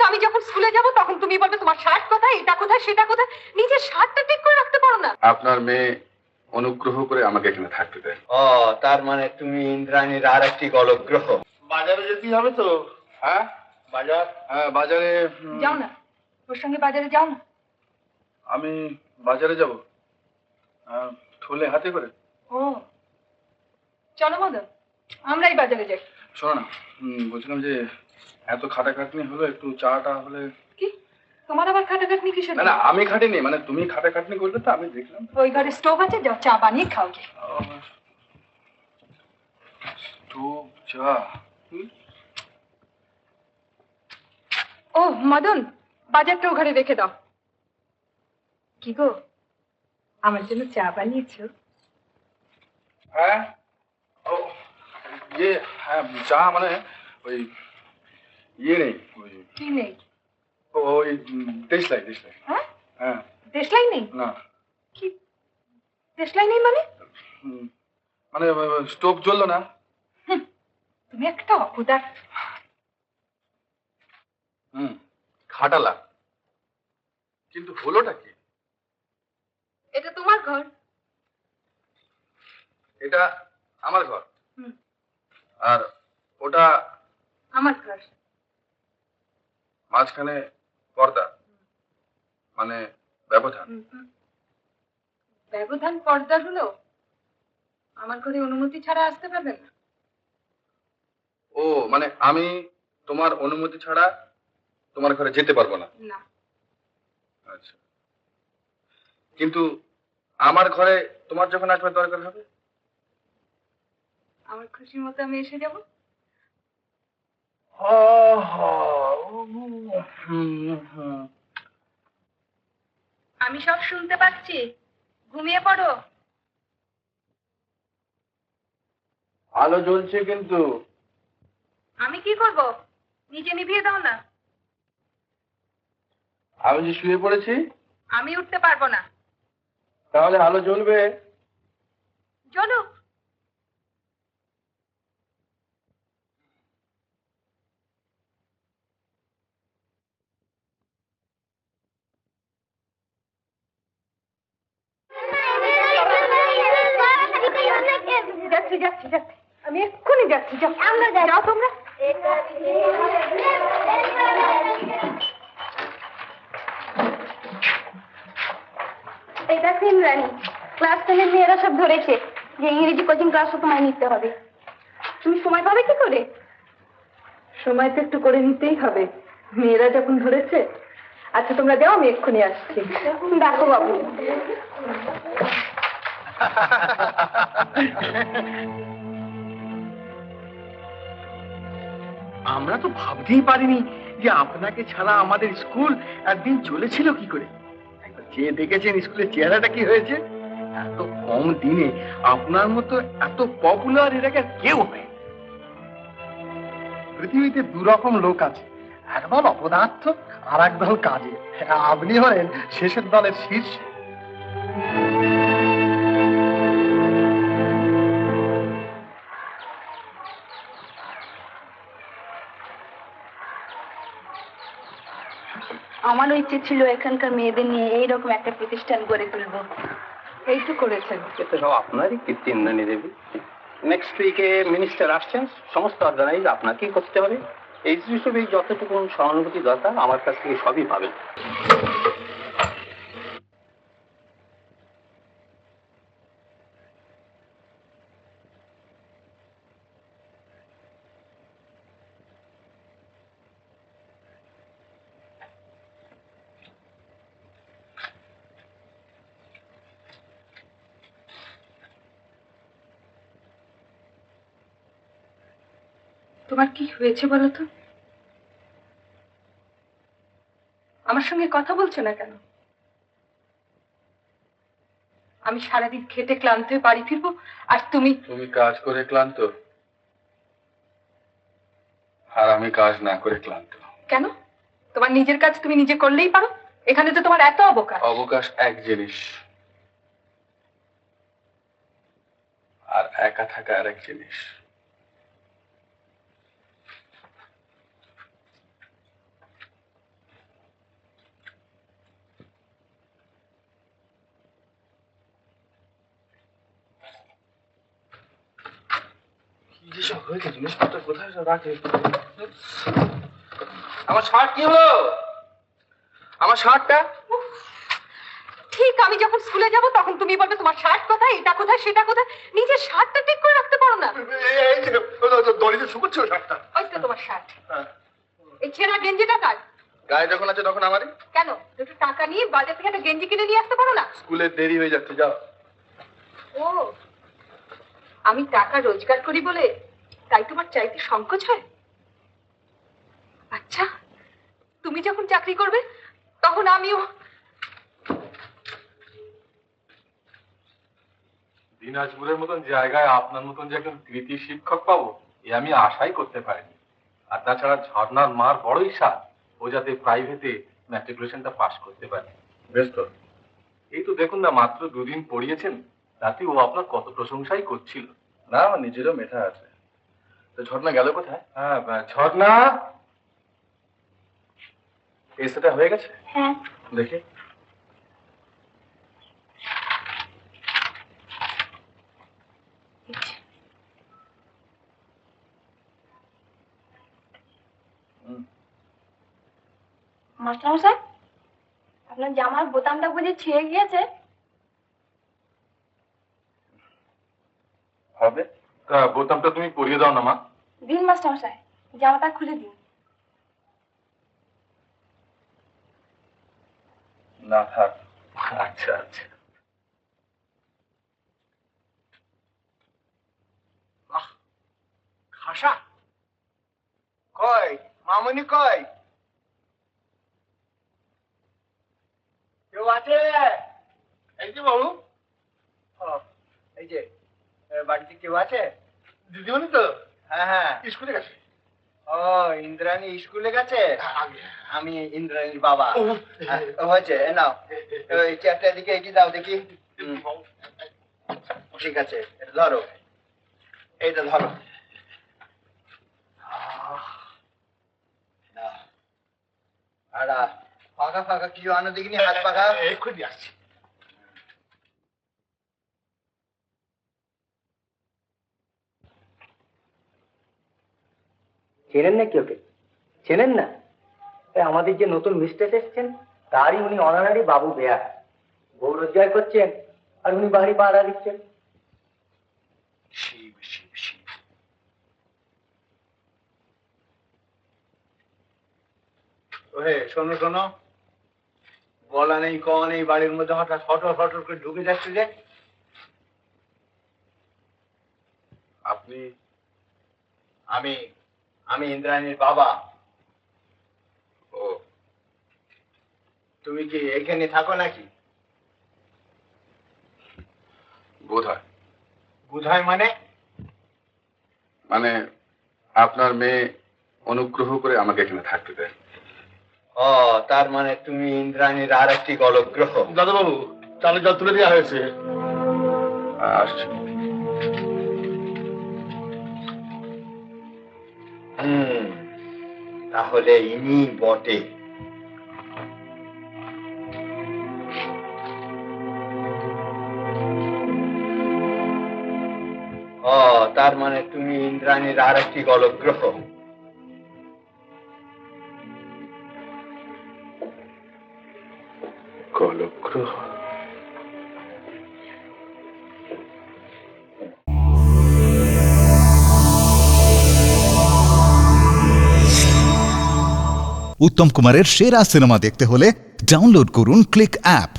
আমি যখন স্কুলে যাব তখন তুমি বলবে তোমার শার্ট কোথায়, এটা কোথায়, সেটা কোথায়। নিজের শার্টটা ঠিক করে রাখতে পারো না। আপনার মেয়ে অনুগ্রহ করে আমাকে এখানে থাকতে দেয়। ও, তার মানে তুমি ইন্দ্রাণীর আর একটি গলগ্রহ। বাজারে যেতেই হবে তো। হ্যাঁ বাজার, হ্যাঁ বাজারে। যাও না, ওর সঙ্গে বাজারে যাও না। আমি বাজারে যাব থলে হাতে করে। ও চলো মদন, আমরাই বাজারে যাই। শোনো না, বলছিলাম যে এত খাটাখাটনি হলো, একটু চাটা হলে। কি তোমার আবার খাটাখাটনি কিসের? না না, আমি খাটিনি, মানে তুমি খাটাখাটনি করবে তো, আমি দেখলাম। ওই ঘরে স্টোভ আছে, যাও চা বানিয়ে খাও গে। স্টোভ, চা। ও মদন, বাজারটা ও ঘরে রেখে দাও। কি গো, আমার জন্য চা বানিয়েছো? হ্যাঁ, ও ইয়ে, হ্যাঁ চা মানে ওই ইয়ে নেই, ওই কি নেই? ওই দেশলাই দেশলাই। হ্যাঁ হ্যাঁ, দেশলাই নেই? না কি দেশলাই নেই মানে? মানে স্টোভ জ্বললো না। তুমি একটা অপদার্থ। খাটালাম, কিন্তু হলোটা কি? এটা তোমার ঘর। এটা আমার ঘর, আর ওটা আমার ঘর। মাঝখানে পর্দা, মানে ব্যবধান। ব্যবধান পর্দা হলো? আমার ঘরে অনুমতি ছাড়া আসতে পারবেন না। ও মানে আমি তোমার অনুমতি ছাড়া তোমার ঘরে যেতে পারবো না? না। আচ্ছা, কিন্তু আমার ঘরে তোমার যখন আসবার দরকার হবে? আমার খুশি মতো আমি এসে যাব। আমি সব শুনতে পাচ্ছি, ঘুমিয়ে পড়ো। আলো জ্বলছে কিন্তু। আমি কি করব, নিচে নিভিয়ে দাও না। আমি যে শুয়ে পড়েছি। আমি উঠতে পারবো না। তাহলে আলো জ্বলবে। জ্বলুক। যাচ্ছি যাচ্ছি যাচ্ছি, আমি এক্ষুনি যাচ্ছি। যাও আমরা যাও তোমরা। এই দেখো ইন্দ্রাণী, ক্লাস 10-এর মেয়েরা সব ধরেছে যে ইংরেজি কোচিং ক্লাসও তোমায় নিতে হবে। তুমি সময় পাবে কি করে? সময় তো একটু করে নিতেই হবে, মেয়েরা যখন ধরেছে। আচ্ছা তোমরা যাও, আমি এক্ষুনি আসছি। দেখো বাবু, আমরা তো ভাবতেই পারিনি যে আপনাকে ছাড়া আমাদের স্কুল একদিন চলেছিল কি করে। যে দেখেছেন স্কুলের চেহারাটা কি হয়েছে। এত কম দিনে আপনার মতো এত পপুলার এর আগে কেউ হয়। পৃথিবীতে দুরকম লোক আছে, একদল অপদার্থ আর একদল কাজে। আপনি হলেন শেষের দলের শীর্ষে। আমারও ইচ্ছে ছিল এখানকার মেয়েদের নিয়ে এইরকম একটা প্রতিষ্ঠান গড়ে তুলবো। এই তো করেছেন। এটা সব আপনারই কীর্তি ইন্দ্রাণী দেবী। নেক্সট উইকে মিনিস্টার আসছেন, সমস্ত অর্গানাইজ আপনাকেই করতে হবে। এই হিসেবে যতটুকু সহানুভূতি দরকার আমার কাছ থেকে সবই পাবেন। তোমার কি হয়েছে বলো তো? আমার সঙ্গে কথা বলছো না কেন? আমি সারাদিন খেটে ক্লান্ত হয়ে বাড়ি ফিরবো, আর তুমি কাজ করে ক্লান্ত, আর আমি কাজ না করে ক্লান্ত। কেন? তোমার নিজের কাজ তুমি নিজে করলেই পারো, এখানে তো তোমার এত অবকাশ। অবকাশ এক জিনিস, আর একা থাকা আরেক জিনিস। সব হয়েছে, জিনিসপত্র কোথায় সব রাখে? আমার শার্ট কি হলো? আমার শার্টটা? ঠিক আমি যখন স্কুলে যাব তখন তুমি বলবে তোমার শার্ট কোথায়, এটা কোথায়, সেটা কোথায়। নিজের শার্টটা ঠিক করে রাখতে পারো না। এই যে দড়িতে শুকোচ্ছিল শার্টটা। ওই তো তোমার শার্ট। এই ছেঁড়া গেঞ্জিটা কার? গায়ে যখন আছে তখন আমারই। কেন দুটো টাকা নিয়ে বাজার থেকে একটা গেঞ্জি কিনে নিয়ে আসতে পারো না? স্কুলে দেরি হয়ে যাচ্ছে, যাও। ও, আমি টাকা রোজগার করি বলে তাই তোমার চাইতে সংকোচ হয়? আচ্ছা, তুমি যখন চাকরি করবে তখন আমিও। দিনাজপুরের মতন জায়গায় আপনার মতন যে একজন কৃতি শিক্ষক পাবো এ আমি আশাই করতে পারিনি। আর তাছাড়া ঝর্ণার মার বড় ইচ্ছা ও যাতে প্রাইভেটে ম্যাট্রিকুলেশনটা পাশ করতে পারে। বেশ তো। এই তো দেখুন না, মাত্র দুদিন পড়িয়েছেন, তাতে ও আপনার কত প্রশংসাই করছিল। না, আমার নিজেরও মেধা আছে। তো ঝর্ণা গেল কোথায়? হ্যাঁ, ঝর্ণা এসেটা হয়ে গেছে? হ্যাঁ। দেখি। মাস্টারমশাই, আপনার জামার বোতামটা বুঝি ছিঁড়ে গিয়েছে? হবে। তা বোতামটা তুমি পরিয়ে দাও না মা। দিন মাস্টারমশাই, জামাটা খুলে দিন। না, থাক। আচ্ছা আচ্ছা। খাসা কই? মামনি কই? কেউ আছে? এই যে বাবু। এই যে বাড়িতে কেউ আছে? দিদিমণি তো? হ্যাঁ হ্যাঁ, স্কুলে গেছে। ও, ইন্দ্রাণী স্কুলে গেছে? আমি ইন্দ্রাণীর বাবা। হয়েছে, নাও ওই চেয়ারটা দিকে এগিয়ে দাও দেখি। ঠিক আছে, এটা ধরো, এইটা ধরো। আর ফাঁকা ফাঁকা কিছু আনো দেখিনি, হাত পাখা। এক্ষুনি আসছি। চেনেন না কি ওকে? চেনেন না? আমাদের যে নতুন মিস্ট্রেস এসছেন তারই উনি অনারারি বাবু বেয়া। বউ রোজগার করছেন আর উনি বাড়ি ভাড়া দিচ্ছেন। শিব শিব শিব। ওহে শোনো শোনো, বলা নেই ক নেই, বাড়ির মধ্যে হঠাৎ হটর হটর করে ঢুকে যাচ্ছে যে। আপনি? আমি আমি ইন্দ্রাণীর বাবা। ও, তুমি কি এখানে থাকো নাকি? বোধহয়। বোধহয় মানে? মানে আপনার মেয়ে অনুগ্রহ করে আমাকে এখানে থাকতে দেয়। ও, তার মানে তুমি ইন্দ্রাণীর আর একটি গলগ্রহ। দাদাবাবু, চালে জল তুলে দেওয়া হয়েছে। আসছে। তাহলে ইনি বটে। ও, তার মানে তুমি ইন্দ্রাণীর আর একটি গলগ্রহ। গলগ্রহ? উত্তম কুমারের সেরা সিনেমা দেখতে হলে ডাউনলোড করুন ক্লিক অ্যাপ।